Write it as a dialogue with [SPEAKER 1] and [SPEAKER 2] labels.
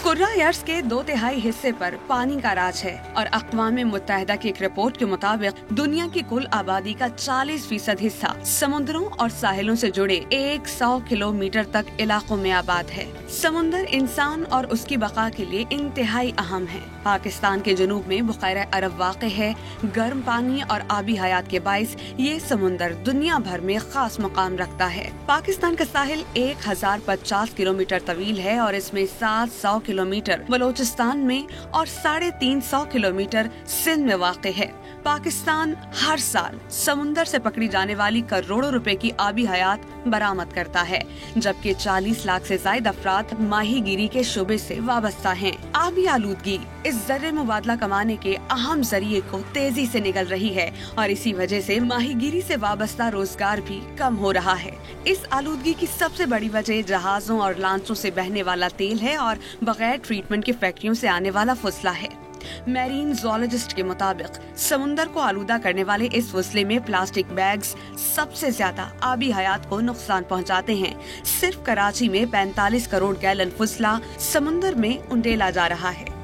[SPEAKER 1] कुर्राह अर्ज के 2/3 हिस्से पर पानी का राज है और अक़वाम मुत्तहिदा की एक रिपोर्ट के मुताबिक दुनिया की कुल आबादी का 40% हिस्सा समुद्रों और साहिलों से जुड़े 100 किलोमीटर तक इलाकों में आबाद है। समुंदर इंसान और उसकी बका के लिए इंतहाई अहम है। पाकिस्तान के जनूब में बुख़ार अरब वाक़ है। गर्म पानी और आबी हयात के बाइस ये समुंदर दुनिया भर में खास मुकाम रखता है। पाकिस्तान का साहिल 1050 किलोमीटर तवील है और इसमें 700 किलोमीटर बलोचिस्तान में और 350 किलोमीटर सिंध में वाक़ है। पाकिस्तान हर साल समुंदर से पकड़ी जाने वाली करोड़ों रुपए की आबी हयात बरामद करता है, जबकि 40 लाख से ज्यादा अफराद माहीगीरी के शोबे से वाबस्ता हैं। आबी आलूदगी इस ज़र्रे मुबादला कमाने के अहम जरिए को तेजी से निगल रही है और इसी वजह से माहीगीरी से वाबस्ता रोजगार भी कम हो रहा है। इस आलूदगी की सबसे बड़ी वजह जहाजों और लांचों से बहने वाला तेल है और बगैर ट्रीटमेंट की फैक्ट्रियों से आने वाला फुसला है। मैरीन ज़ूलॉजिस्ट के मुताबिक समुंदर को आलूदा करने वाले इस फुसले में प्लास्टिक बैग्स सबसे ज्यादा आबी हयात को नुकसान पहुंचाते हैं। सिर्फ कराची में 45 करोड़ गैलन फुसला समुंदर में उंडेला जा रहा है।